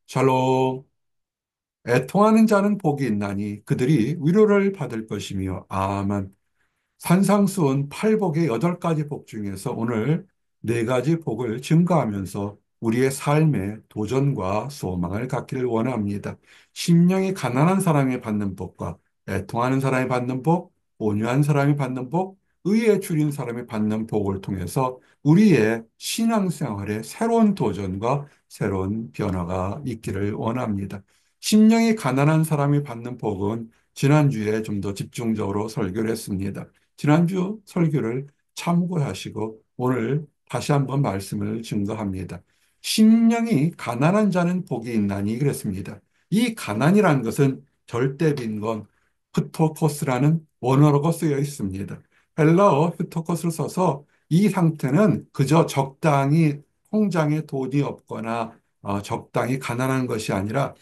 샬롬. 애통하는 자는 복이 있나니 그들이 위로를 받을 것이며, 아멘. 산상수훈 8복의 8가지 복 중에서 오늘 4가지 복을 증가하면서 우리의 삶에 도전과 소망을 갖기를 원합니다. 심령이 가난한 사람이 받는 복과 애통하는 사람이 받는 복, 온유한 사람이 받는 복, 의에 줄인 사람이 받는 복을 통해서 우리의 신앙생활에 새로운 도전과 새로운 변화가 있기를 원합니다. 심령이 가난한 사람이 받는 복은 지난주에 좀 더 집중적으로 설교를 했습니다. 지난주 설교를 참고하시고 오늘 다시 한번 말씀을 증거합니다. 심령이 가난한 자는 복이 있나니 그랬습니다. 이 가난이라는 것은 절대 빈곤, 프토코스라는 원어로가 쓰여 있습니다. 헬라어 프토코스를 써서 이 상태는 그저 적당히 통장에 돈이 없거나 적당히 가난한 것이 아니라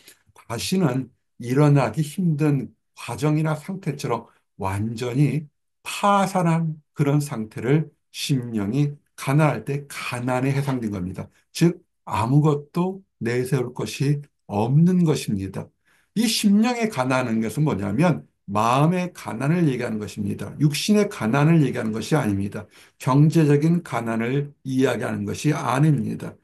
다시는 일어나기 힘든 과정이나 상태처럼 완전히 파산한 그런 상태를 심령이 가난할 때 가난에 해당된 겁니다. 즉 아무것도 내세울 것이 없는 것입니다. 이 심령의 가난한 것은 뭐냐면 마음의 가난을 얘기하는 것입니다. 육신의 가난을 얘기하는 것이 아닙니다. 경제적인 가난을 이야기하는 것이 아닙니다.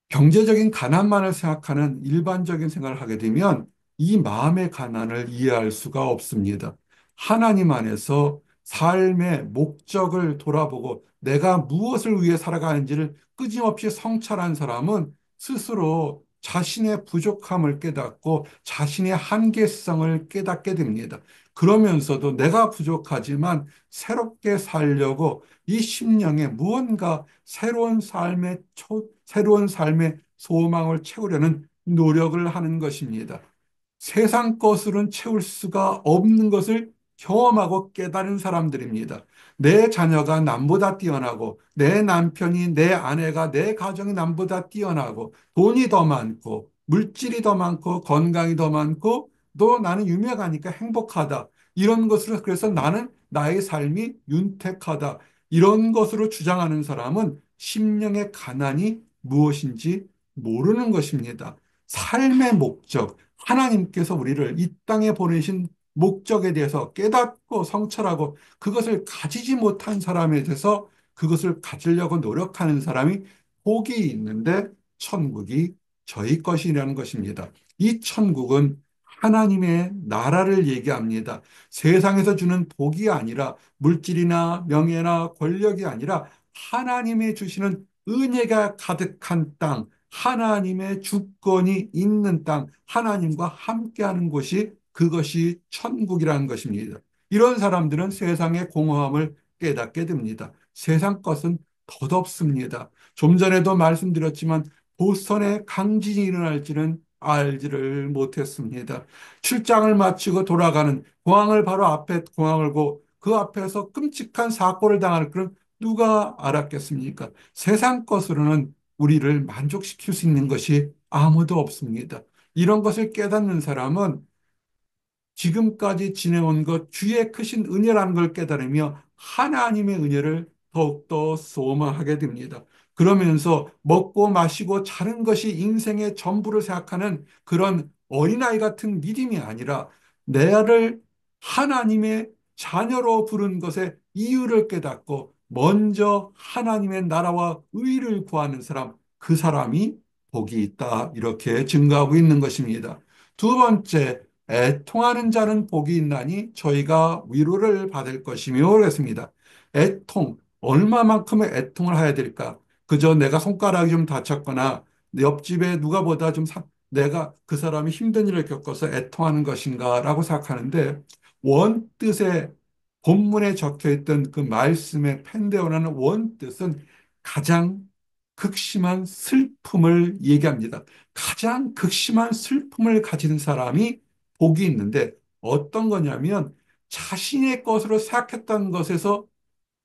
경제적인 가난만을 생각하는 일반적인 생각을 하게 되면 이 마음의 가난을 이해할 수가 없습니다. 하나님 안에서 삶의 목적을 돌아보고 내가 무엇을 위해 살아가는지를 끊임없이 성찰한 사람은 스스로 자신의 부족함을 깨닫고 자신의 한계성을 깨닫게 됩니다. 그러면서도 내가 부족하지만 새롭게 살려고 이 심령에 무언가 새로운 삶의 소망을 채우려는 노력을 하는 것입니다. 세상 것으로는 채울 수가 없는 것을 경험하고 깨달은 사람들입니다. 내 자녀가 남보다 뛰어나고, 내 남편이, 내 아내가, 내 가정이 남보다 뛰어나고, 돈이 더 많고, 물질이 더 많고, 건강이 더 많고, 또 나는 유명하니까 행복하다. 이런 것으로, 그래서 나는 나의 삶이 윤택하다. 이런 것으로 주장하는 사람은 심령의 가난이 무엇인지 모르는 것입니다. 삶의 목적, 하나님께서 우리를 이 땅에 보내신 목적에 대해서 깨닫고 성찰하고 그것을 가지지 못한 사람에 대해서 그것을 가지려고 노력하는 사람이 복이 있는데 천국이 저희 것이라는 것입니다. 이 천국은 하나님의 나라를 얘기합니다. 세상에서 주는 복이 아니라 물질이나 명예나 권력이 아니라 하나님의 주시는 은혜가 가득한 땅, 하나님의 주권이 있는 땅, 하나님과 함께하는 곳이 그것이 천국이라는 것입니다. 이런 사람들은 세상의 공허함을 깨닫게 됩니다. 세상 것은 덧없습니다. 좀 전에도 말씀드렸지만 보스턴에 강진이 일어날지는 알지를 못했습니다. 출장을 마치고 돌아가는 공항을 바로 앞에 공항을 고 그 앞에서 끔찍한 사고를 당할 그런 누가 알았겠습니까? 세상 것으로는 우리를 만족시킬 수 있는 것이 아무도 없습니다. 이런 것을 깨닫는 사람은 지금까지 지내온 것 주의 크신 은혜라는 걸 깨달으며 하나님의 은혜를 더욱더 소망하게 됩니다. 그러면서 먹고 마시고 자는 것이 인생의 전부를 생각하는 그런 어린아이 같은 믿음이 아니라 나를 하나님의 자녀로 부른 것의 이유를 깨닫고 먼저 하나님의 나라와 의를 구하는 사람, 그 사람이 복이 있다. 이렇게 증가하고 있는 것입니다. 두 번째, 애통하는 자는 복이 있나니 저희가 위로를 받을 것이며 그랬습니다. 애통, 얼마만큼의 애통을 해야 될까? 그저 내가 손가락이 좀 다쳤거나 옆집에 누가 보다 내가 그 사람이 힘든 일을 겪어서 애통하는 것인가라고 생각하는데 원뜻의 본문에 적혀 있던 그 말씀의 펜데오라는 원뜻은 가장 극심한 슬픔을 얘기합니다. 가장 극심한 슬픔을 가진 사람이 복이 있는데 어떤 거냐면 자신의 것으로 생각했던 것에서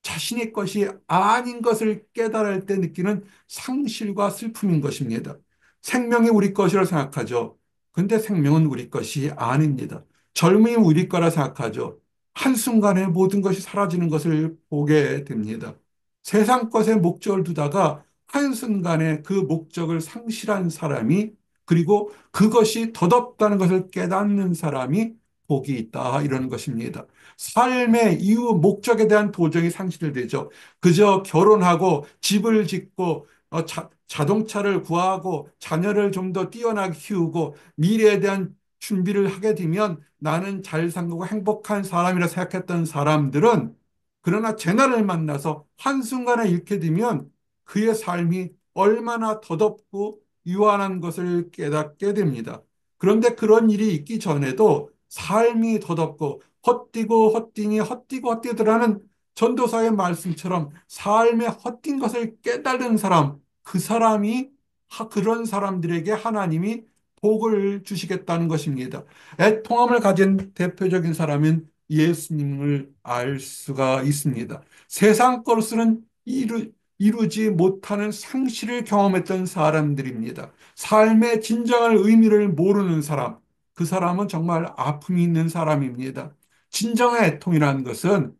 자신의 것이 아닌 것을 깨달을 때 느끼는 상실과 슬픔인 것입니다. 생명이 우리 것이라 생각하죠. 근데 생명은 우리 것이 아닙니다. 젊음이 우리 거라 생각하죠. 한순간에 모든 것이 사라지는 것을 보게 됩니다. 세상 것에 목적을 두다가 한순간에 그 목적을 상실한 사람이 그리고 그것이 덧없다는 것을 깨닫는 사람이 복이 있다 이런 것입니다. 삶의 이유, 목적에 대한 도전이 상실되죠. 그저 결혼하고 집을 짓고 자동차를 구하고 자녀를 좀 더 뛰어나게 키우고 미래에 대한 준비를 하게 되면 나는 잘 산 거고 행복한 사람이라 생각했던 사람들은 그러나 재난을 만나서 한순간에 잃게 되면 그의 삶이 얼마나 덧없고 유한한 것을 깨닫게 됩니다. 그런데 그런 일이 있기 전에도 삶이 덧없고 헛디고 헛디니 헛디고 헛디더라는 전도사의 말씀처럼 삶의 헛딘 것을 깨달은 사람, 그 사람이 그런 사람들에게 하나님이 복을 주시겠다는 것입니다. 애통함을 가진 대표적인 사람은 예수님을 알 수가 있습니다. 세상 것으로는 이루지 못하는 상실을 경험했던 사람들입니다. 삶의 진정한 의미를 모르는 사람, 그 사람은 정말 아픔이 있는 사람입니다. 진정한 애통이라는 것은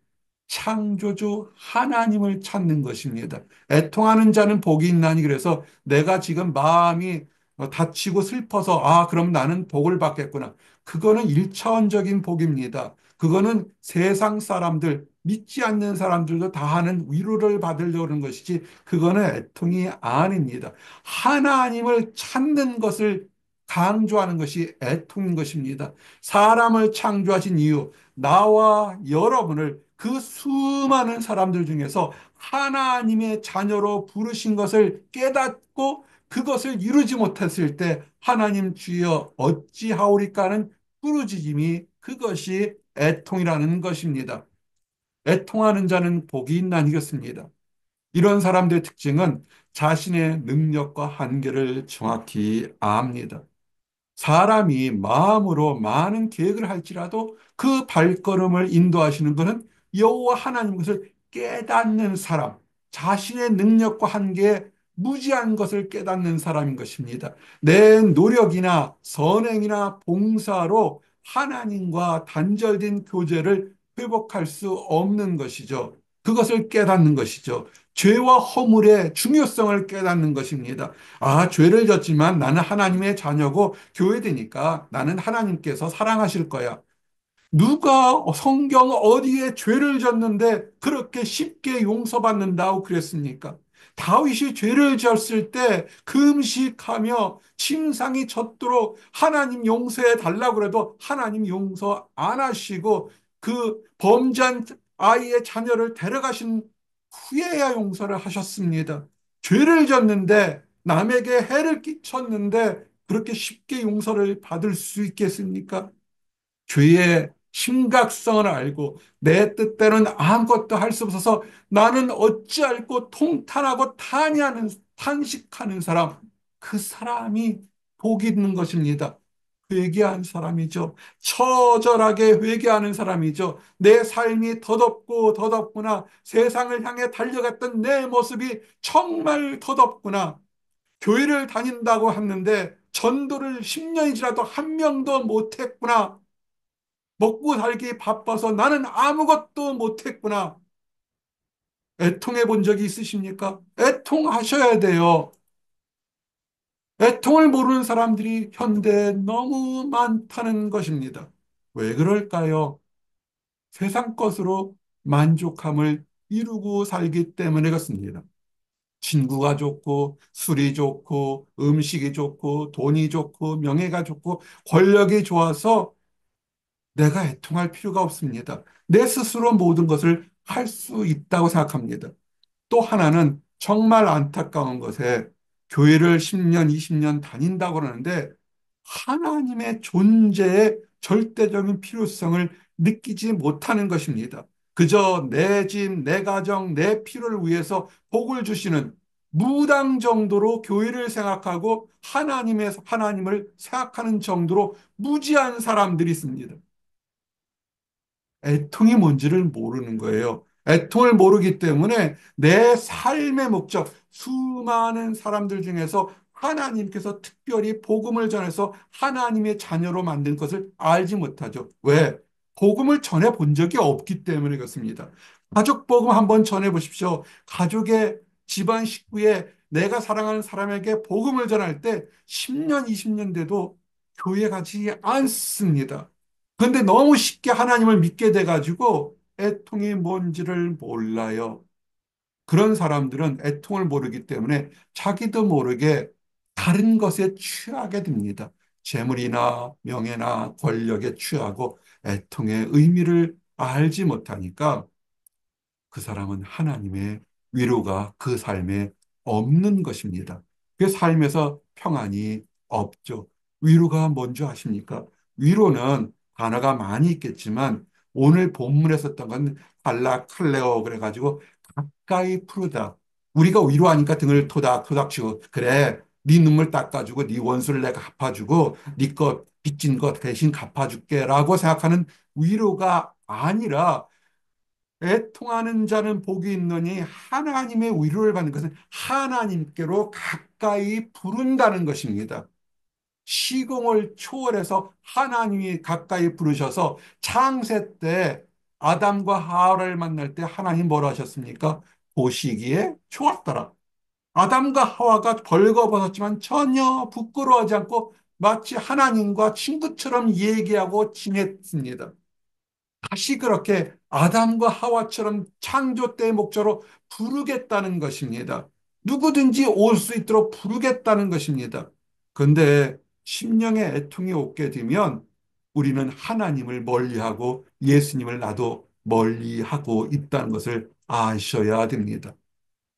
창조주 하나님을 찾는 것입니다. 애통하는 자는 복이 있나니 그래서 내가 지금 마음이 다치고 슬퍼서 그럼 나는 복을 받겠구나. 그거는 일차원적인 복입니다. 그거는 세상 사람들, 믿지 않는 사람들도 다 하는 위로를 받으려고 하는 것이지 그거는 애통이 아닙니다. 하나님을 찾는 것을 강조하는 것이 애통인 것입니다. 사람을 창조하신 이유, 나와 여러분을 그 수많은 사람들 중에서 하나님의 자녀로 부르신 것을 깨닫고 그것을 이루지 못했을 때 하나님 주여 어찌하오리까 하는 부르짖음이 그것이 애통이라는 것입니다. 애통하는 자는 복이 있나니겠습니다. 이런 사람들의 특징은 자신의 능력과 한계를 정확히 압니다. 사람이 마음으로 많은 계획을 할지라도 그 발걸음을 인도하시는 것은 여호와 하나님 것을 깨닫는 사람, 자신의 능력과 한계에 무지한 것을 깨닫는 사람인 것입니다. 내 노력이나 선행이나 봉사로 하나님과 단절된 교제를 회복할 수 없는 것이죠. 그것을 깨닫는 것이죠. 죄와 허물의 중요성을 깨닫는 것입니다. 죄를 졌지만 나는 하나님의 자녀고 교회되니까 나는 하나님께서 사랑하실 거야. 누가 성경 어디에 죄를 졌는데 그렇게 쉽게 용서받는다고 그랬습니까? 다윗이 죄를 지었을 때 금식하며 침상이 젖도록 하나님 용서해 달라고 그래도 하나님 용서 안 하시고 그 범죄한 아이의 자녀를 데려가신 후에야 용서를 하셨습니다. 죄를 졌는데 남에게 해를 끼쳤는데 그렇게 쉽게 용서를 받을 수 있겠습니까? 죄의 심각성을 알고 내 뜻대로는 아무것도 할 수 없어서 나는 어찌할꼬 통탄하고 탄식하는 사람, 그 사람이 복이 있는 것입니다. 회개한 사람이죠. 처절하게 회개하는 사람이죠. 내 삶이 더덥고 더덥구나. 세상을 향해 달려갔던 내 모습이 정말 더덥구나. 교회를 다닌다고 했는데 전도를 10년이 지나도 한 명도 못했구나. 먹고 살기 바빠서 나는 아무것도 못했구나. 애통해 본 적이 있으십니까? 애통하셔야 돼요. 애통을 모르는 사람들이 현대에 너무 많다는 것입니다. 왜 그럴까요? 세상 것으로 만족함을 이루고 살기 때문에 그렇습니다. 친구가 좋고, 술이 좋고, 음식이 좋고, 돈이 좋고, 명예가 좋고, 권력이 좋아서 내가 애통할 필요가 없습니다. 내 스스로 모든 것을 할 수 있다고 생각합니다. 또 하나는 정말 안타까운 것에 교회를 10년, 20년 다닌다고 그러는데 하나님의 존재의 절대적인 필요성을 느끼지 못하는 것입니다. 그저 내 집, 내 가정, 내 필요를 위해서 복을 주시는 무당 정도로 교회를 생각하고 하나님을 생각하는 정도로 무지한 사람들이 있습니다. 애통이 뭔지를 모르는 거예요. 애통을 모르기 때문에 내 삶의 목적, 수많은 사람들 중에서 하나님께서 특별히 복음을 전해서 하나님의 자녀로 만든 것을 알지 못하죠. 왜? 복음을 전해 본 적이 없기 때문에 그렇습니다. 가족 복음 한번 전해 보십시오. 가족의 집안 식구의 내가 사랑하는 사람에게 복음을 전할 때 10년, 20년 돼도 교회 가지 않습니다. 그런데 너무 쉽게 하나님을 믿게 돼가지고 애통이 뭔지를 몰라요. 그런 사람들은 애통을 모르기 때문에 자기도 모르게 다른 것에 취하게 됩니다. 재물이나 명예나 권력에 취하고 애통의 의미를 알지 못하니까 그 사람은 하나님의 위로가 그 삶에 없는 것입니다. 그 삶에서 평안이 없죠. 위로가 뭔지 아십니까? 위로는 단어가 많이 있겠지만 오늘 본문에 썼던 건 칼레오 그래가지고 가까이 푸르다. 우리가 위로하니까 등을 토닥토닥 치고 그래 네 눈물 닦아주고 네 원수를 내가 갚아주고 네 것 빚진 것 대신 갚아줄게 라고 생각하는 위로가 아니라 애통하는 자는 복이 있느니 하나님의 위로를 받는 것은 하나님께로 가까이 부른다는 것입니다. 시공을 초월해서 하나님이 가까이 부르셔서 창세 때 아담과 하와를 만날 때 하나님 뭐라 하셨습니까? 보시기에 좋았더라. 아담과 하와가 벌거벗었지만 전혀 부끄러워하지 않고 마치 하나님과 친구처럼 얘기하고 지냈습니다. 다시 그렇게 아담과 하와처럼 창조 때의 목적으로 부르겠다는 것입니다. 누구든지 올 수 있도록 부르겠다는 것입니다. 그런데 심령의 애통이 오게 되면 우리는 하나님을 멀리하고 예수님을 나도 멀리하고 있다는 것을 아셔야 됩니다.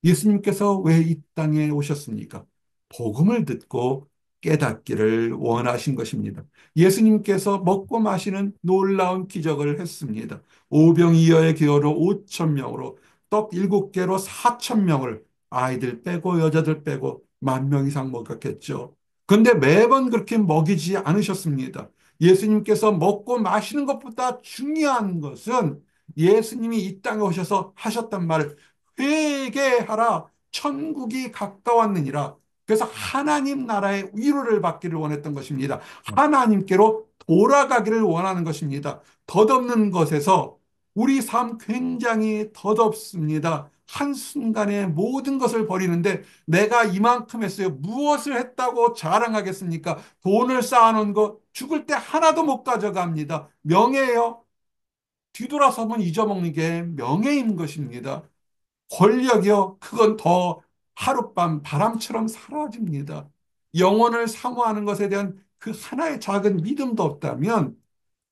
예수님께서 왜 이 땅에 오셨습니까? 복음을 듣고 깨닫기를 원하신 것입니다. 예수님께서 먹고 마시는 놀라운 기적을 했습니다. 오병이어의 기여로 5천 명으로 떡 7개로 4천 명을 아이들 빼고 여자들 빼고 1만 명 이상 먹였겠죠. 그런데 매번 그렇게 먹이지 않으셨습니다. 예수님께서 먹고 마시는 것보다 중요한 것은 예수님이 이 땅에 오셔서 하셨단 말을 회개하라 천국이 가까웠느니라. 그래서 하나님 나라의 위로를 받기를 원했던 것입니다. 하나님께로 돌아가기를 원하는 것입니다. 덧없는 것에서 우리 삶 굉장히 덧없습니다. 한순간에 모든 것을 버리는데 내가 이만큼 했어요. 무엇을 했다고 자랑하겠습니까? 돈을 쌓아놓은 거 죽을 때 하나도 못 가져갑니다. 명예예요. 뒤돌아서면 잊어먹는 게 명예인 것입니다. 권력이요, 그건 더 하룻밤 바람처럼 사라집니다. 영혼을 사모하는 것에 대한 그 하나의 작은 믿음도 없다면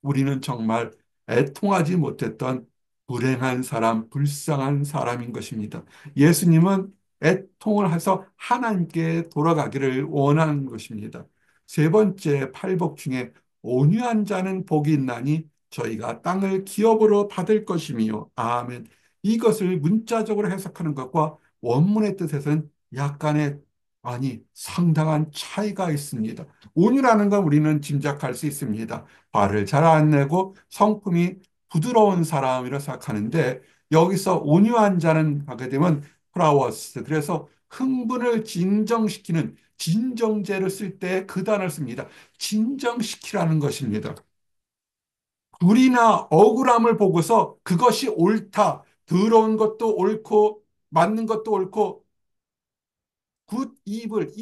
우리는 정말 애통하지 못했던 불행한 사람, 불쌍한 사람인 것입니다. 예수님은 애통을 해서 하나님께 돌아가기를 원하는 것입니다. 세 번째 팔복 중에 온유한 자는 복이 있나니 저희가 땅을 기업으로 받을 것이며 아멘. 이것을 문자적으로 해석하는 것과 원문의 뜻에서는 약간의 아니 상당한 차이가 있습니다. 온유라는 건 우리는 짐작할 수 있습니다. 화를 잘 안 내고 성품이 부드러운 사람이라 생각하는데 여기서 온유한 자는 하게 되면 프라워스 그래서 흥분을 진정시키는 진정제를 쓸 때 그 단어를 씁니다. 진정시키라는 것입니다. 불이나 억울함을 보고서 그것이 옳다. 더러운 것도 옳고 맞는 것도 옳고 굿, 이블,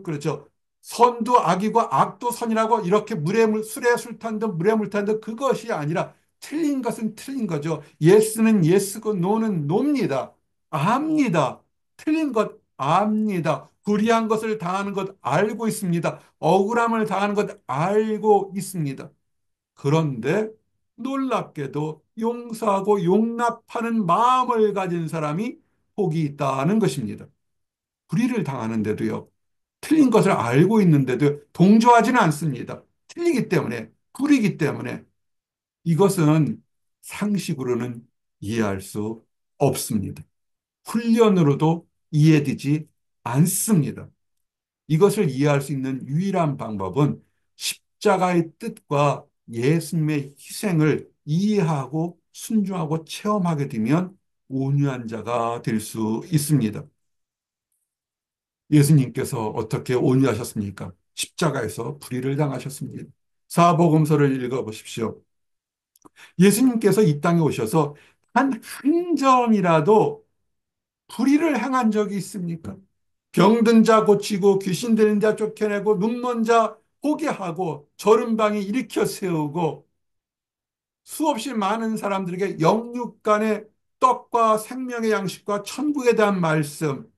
그렇죠. 선도 악이고 악도 선이라고 이렇게 술에 술 탄 듯 물에 물 탄 듯 그것이 아니라 틀린 것은 틀린 거죠. 예스는 예스고 노는 노입니다. 압니다. 틀린 것 압니다. 불의한 것을 당하는 것 알고 있습니다. 억울함을 당하는 것 알고 있습니다. 그런데 놀랍게도 용서하고 용납하는 마음을 가진 사람이 복이 있다는 것입니다. 불의를 당하는데도요. 틀린 것을 알고 있는데도 동조하지는 않습니다. 틀리기 때문에, 불이기 때문에 이것은 상식으로는 이해할 수 없습니다. 훈련으로도 이해되지 않습니다. 이것을 이해할 수 있는 유일한 방법은 십자가의 뜻과 예수님의 희생을 이해하고 순종하고 체험하게 되면 온유한 자가 될 수 있습니다. 예수님께서 어떻게 온유하셨습니까? 십자가에서 불의를 당하셨습니다. 사복음서를 읽어보십시오. 예수님께서 이 땅에 오셔서 한 점이라도 불의를 행한 적이 있습니까? 병든 자 고치고 귀신 들린 자 쫓겨내고 눈먼 자 보게 하고 저른방에 일으켜 세우고 수없이 많은 사람들에게 영육간의 떡과 생명의 양식과 천국에 대한 말씀,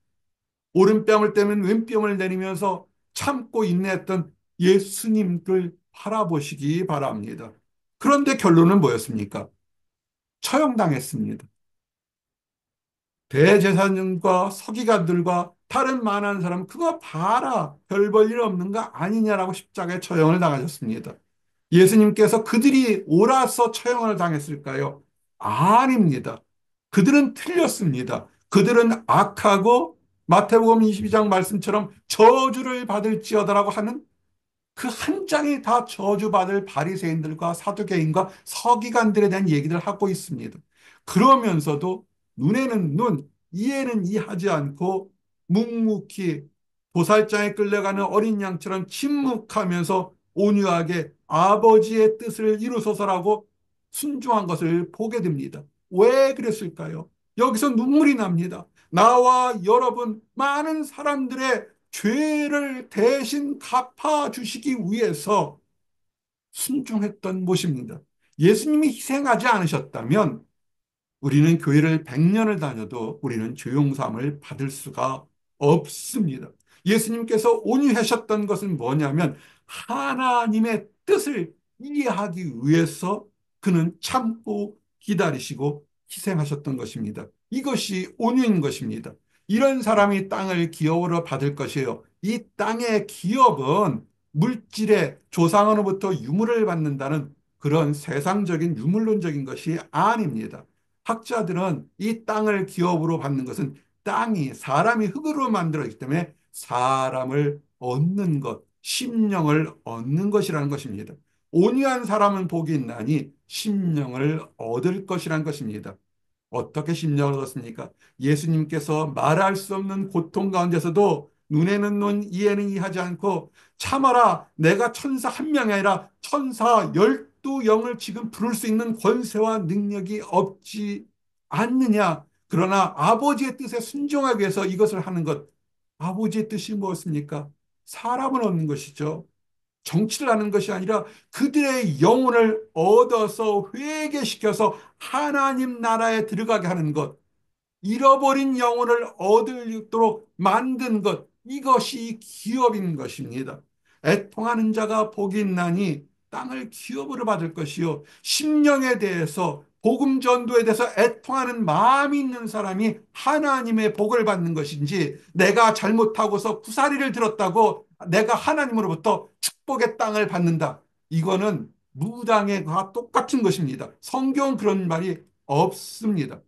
오른뺨을 떼면 왼뺨을 내리면서 참고 인내했던 예수님을 바라보시기 바랍니다. 그런데 결론은 뭐였습니까? 처형당했습니다. 대제사장과 서기관들과 다른 많은 사람 그거 봐라 별 볼 일 없는 거 아니냐라고 십자가에 처형을 당하셨습니다. 예수님께서 그들이 옳아서 처형을 당했을까요? 아닙니다. 그들은 틀렸습니다. 그들은 악하고 마태복음 22장 말씀처럼 저주를 받을지어다라고 하는 그 한 장이 다 저주받을 바리새인들과 사두개인과 서기관들에 대한 얘기를 하고 있습니다. 그러면서도 눈에는 눈, 이에는 이하지 않고 묵묵히 도살장에 끌려가는 어린 양처럼 침묵하면서 온유하게 아버지의 뜻을 이루소서라고 순종한 것을 보게 됩니다. 왜 그랬을까요? 여기서 눈물이 납니다. 나와 여러분 많은 사람들의 죄를 대신 갚아주시기 위해서 순종했던 모습입니다. 예수님이 희생하지 않으셨다면 우리는 교회를 100년을 다녀도 우리는 죄용삼을 받을 수가 없습니다. 예수님께서 온유하셨던 것은 뭐냐면 하나님의 뜻을 이해하기 위해서 그는 참고 기다리시고 희생하셨던 것입니다. 이것이 온유인 것입니다. 이런 사람이 땅을 기업으로 받을 것이에요. 이 땅의 기업은 물질의 조상으로부터 유물을 받는다는 그런 세상적인 유물론적인 것이 아닙니다. 학자들은 이 땅을 기업으로 받는 것은 땅이 사람이 흙으로 만들어졌기 때문에 사람을 얻는 것, 심령을 얻는 것이라는 것입니다. 온유한 사람은 복이 있나니 심령을 얻을 것이라는 것입니다. 어떻게 심령을 얻었습니까? 예수님께서 말할 수 없는 고통 가운데서도 눈에는 눈, 이에는 이하지 않고 참아라. 내가 천사 한 명이 아니라 천사 12영을 지금 부를 수 있는 권세와 능력이 없지 않느냐. 그러나 아버지의 뜻에 순종하기 위해서 이것을 하는 것. 아버지의 뜻이 무엇입니까? 사람을 얻는 것이죠. 정치를 하는 것이 아니라 그들의 영혼을 얻어서 회개시켜서 하나님 나라에 들어가게 하는 것. 잃어버린 영혼을 얻도록 만든 것, 이것이 기업인 것입니다. 애통하는 자가 복이 있나니 땅을 기업으로 받을 것이요 심령에 대해서 복음 전도에 대해서 애통하는 마음이 있는 사람이 하나님의 복을 받는 것인지 내가 잘못하고서 구사리를 들었다고 내가 하나님으로부터 축복의 땅을 받는다. 이거는 무당과 똑같은 것입니다. 성경은 그런 말이 없습니다.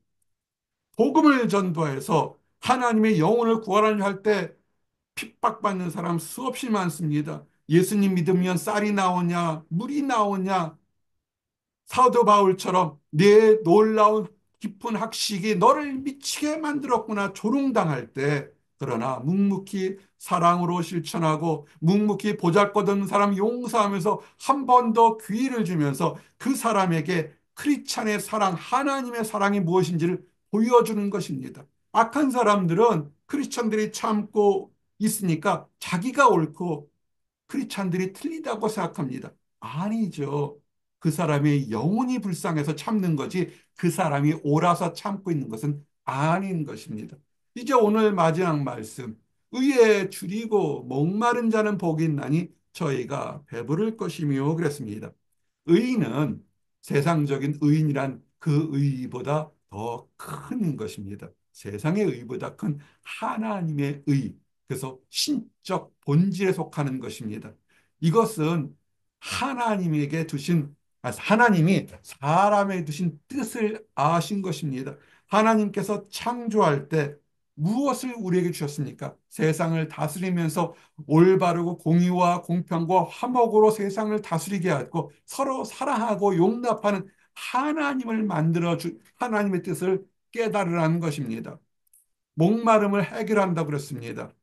복음을 전도해서 하나님의 영혼을 구하려고 할 때 핍박받는 사람 수없이 많습니다. 예수님 믿으면 쌀이 나오냐, 물이 나오냐, 사도 바울처럼 내 놀라운 깊은 학식이 너를 미치게 만들었구나 조롱당할 때 그러나 묵묵히 사랑으로 실천하고 묵묵히 보잘것없는 사람 용서하면서 한 번 더 기회를 주면서 그 사람에게 크리스찬의 사랑, 하나님의 사랑이 무엇인지를 보여주는 것입니다. 악한 사람들은 크리스찬들이 참고 있으니까 자기가 옳고 크리스찬들이 틀리다고 생각합니다. 아니죠. 그 사람의 영혼이 불쌍해서 참는 거지 그 사람이 옳아서 참고 있는 것은 아닌 것입니다. 이제 오늘 마지막 말씀. 의에 줄이고 목마른 자는 복이 있나니 저희가 배부를 것이며 그랬습니다. 의는 세상적인 의인이란 그 의보다 더 큰 것입니다. 세상의 의보다 큰 하나님의 의. 그래서 신적 본질에 속하는 것입니다. 이것은 하나님에게 두신, 하나님이 사람에 두신 뜻을 아신 것입니다. 하나님께서 창조할 때 무엇을 우리에게 주셨습니까? 세상을 다스리면서 올바르고 공의와 공평과 화목으로 세상을 다스리게 하고 서로 사랑하고 용납하는 하나님을 만들어준 하나님의 뜻을 깨달으라는 것입니다. 목마름을 해결한다고 그랬습니다.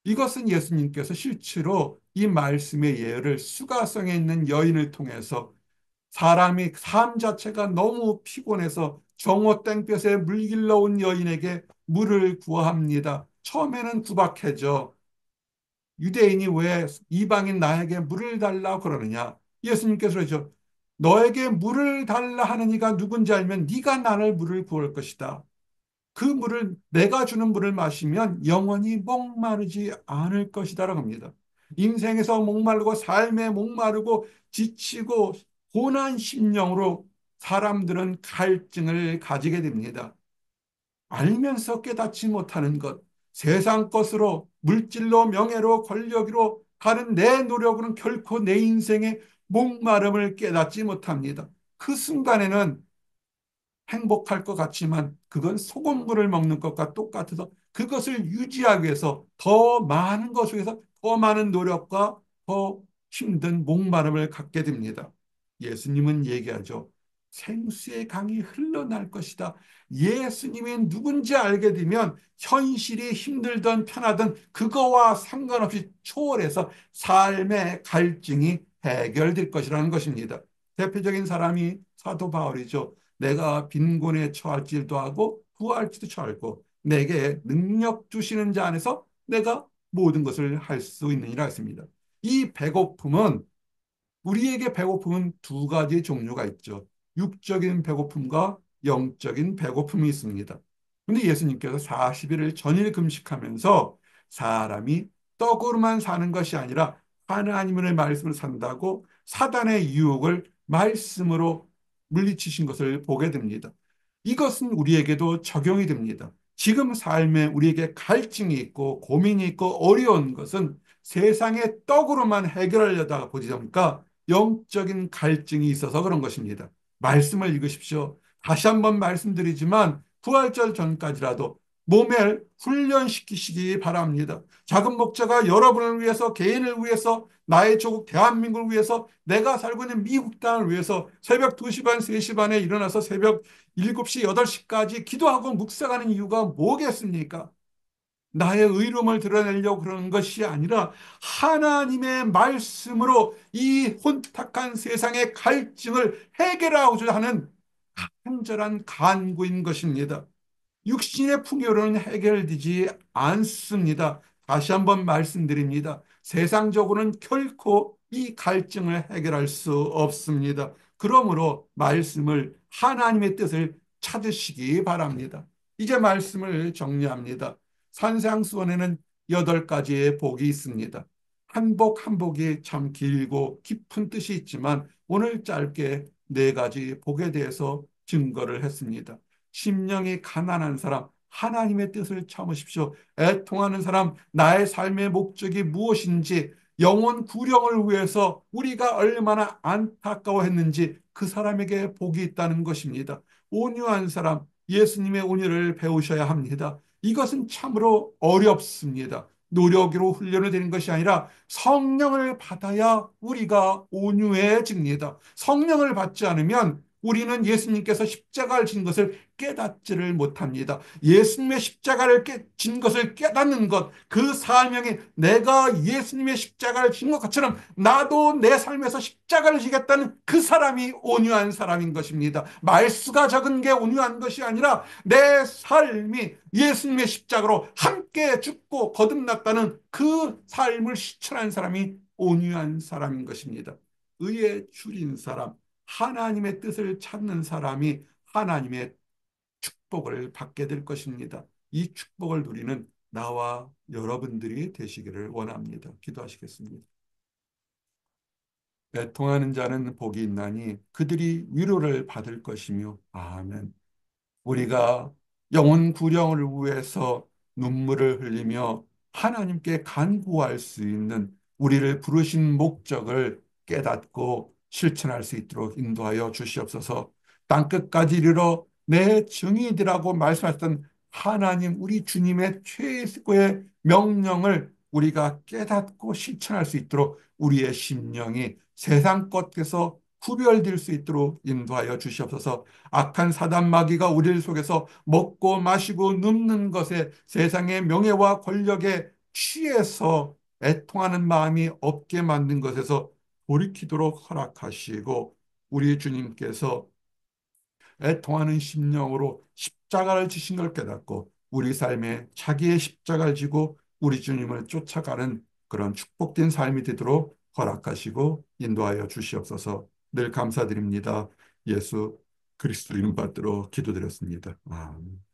이것은 예수님께서 실제로 이 말씀의 예를 수가성에 있는 여인을 통해서 사람이 삶 자체가 너무 피곤해서 정오 땡볕에 물 길러 온 여인에게 물을 구합니다. 처음에는 구박해져. 유대인이 왜 이방인 나에게 물을 달라 그러느냐? 예수님께서 그러죠. 너에게 물을 달라 하는 이가 누군지 알면 네가 나를 물을 부을 것이다. 그 물을 내가 주는 물을 마시면 영원히 목마르지 않을 것이다라고 합니다. 인생에서 목마르고 삶에 목마르고 지치고 고난 심령으로 사람들은 갈증을 가지게 됩니다. 알면서 깨닫지 못하는 것, 세상 것으로 물질로 명예로 권력으로 가는 내 노력으로는 결코 내 인생의 목마름을 깨닫지 못합니다. 그 순간에는 행복할 것 같지만 그건 소금물을 먹는 것과 똑같아서 그것을 유지하기 위해서 더 많은 것을 위해서 더 많은 노력과 더 힘든 목마름을 갖게 됩니다. 예수님은 얘기하죠. 생수의 강이 흘러날 것이다. 예수님이 누군지 알게 되면 현실이 힘들든 편하든 그거와 상관없이 초월해서 삶의 갈증이 해결될 것이라는 것입니다. 대표적인 사람이 사도 바울이죠. 내가 빈곤에 처할지도 하고 부할지도 처하고 내게 능력 주시는 자 안에서 내가 모든 것을 할 수 있느니라 했습니다. 이 배고픔은 우리에게 배고픔은 두 가지 종류가 있죠. 육적인 배고픔과 영적인 배고픔이 있습니다. 근데 예수님께서 40일을 전일 금식하면서 사람이 떡으로만 사는 것이 아니라 하나님의 말씀을 산다고 사단의 유혹을 말씀으로 물리치신 것을 보게 됩니다. 이것은 우리에게도 적용이 됩니다. 지금 삶에 우리에게 갈증이 있고 고민이 있고 어려운 것은 세상의 떡으로만 해결하려다 보지 않습니까? 영적인 갈증이 있어서 그런 것입니다. 말씀을 읽으십시오. 다시 한번 말씀드리지만 부활절 전까지라도 몸을 훈련시키시기 바랍니다. 작은 목자가 여러분을 위해서, 개인을 위해서, 나의 조국 대한민국을 위해서, 내가 살고 있는 미국 땅을 위해서 새벽 2시 반, 3시 반에 일어나서 새벽 7시, 8시까지 기도하고 묵상하는 이유가 뭐겠습니까? 나의 의로움을 드러내려고 그러는 것이 아니라 하나님의 말씀으로 이 혼탁한 세상의 갈증을 해결하고자 하는 간절한 간구인 것입니다. 육신의 풍요로는 해결되지 않습니다. 다시 한번 말씀드립니다. 세상적으로는 결코 이 갈증을 해결할 수 없습니다. 그러므로 말씀을 하나님의 뜻을 찾으시기 바랍니다. 이제 말씀을 정리합니다. 산상수원에는 8가지의 복이 있습니다. 한 복 한 복이 참 길고 깊은 뜻이 있지만 오늘 짧게 4가지 복에 대해서 증거를 했습니다. 심령이 가난한 사람, 하나님의 뜻을 참으십시오. 애통하는 사람, 나의 삶의 목적이 무엇인지, 영혼 구령을 위해서 우리가 얼마나 안타까워했는지 그 사람에게 복이 있다는 것입니다. 온유한 사람, 예수님의 온유를 배우셔야 합니다. 이것은 참으로 어렵습니다. 노력으로 훈련을 되는 것이 아니라 성령을 받아야 우리가 온유해집니다. 성령을 받지 않으면 우리는 예수님께서 십자가를 진 것을 깨닫지를 못합니다. 예수님의 십자가를 진 것을 깨닫는 것, 그 사명이 내가 예수님의 십자가를 진 것처럼 나도 내 삶에서 십자가를 지겠다는 그 사람이 온유한 사람인 것입니다. 말수가 적은 게 온유한 것이 아니라 내 삶이 예수님의 십자가로 함께 죽고 거듭났다는 그 삶을 실천한 사람이 온유한 사람인 것입니다. 의에 줄인 사람, 하나님의 뜻을 찾는 사람이 하나님의 축복을 받게 될 것입니다. 이 축복을 누리는 나와 여러분들이 되시기를 원합니다. 기도하시겠습니다. 애통하는 자는 복이 있나니 그들이 위로를 받을 것이며 아멘. 우리가 영혼 구령을 위해서 눈물을 흘리며 하나님께 간구할 수 있는 우리를 부르신 목적을 깨닫고 실천할 수 있도록 인도하여 주시옵소서. 땅끝까지 이르러 내 증인이라고 말씀하셨던 하나님 우리 주님의 최고의 명령을 우리가 깨닫고 실천할 수 있도록 우리의 심령이 세상 것에서 구별될 수 있도록 인도하여 주시옵소서. 악한 사단 마귀가 우리를 속에서 먹고 마시고 눕는 것에 세상의 명예와 권력에 취해서 애통하는 마음이 없게 만든 것에서 돌이키도록 허락하시고 우리 주님께서 애통하는 심령으로 십자가를 지신 걸 깨닫고 우리 삶에 자기의 십자가를 지고 우리 주님을 쫓아가는 그런 축복된 삶이 되도록 허락하시고 인도하여 주시옵소서. 늘 감사드립니다. 예수 그리스도 이름 받들어 기도드렸습니다. 아멘.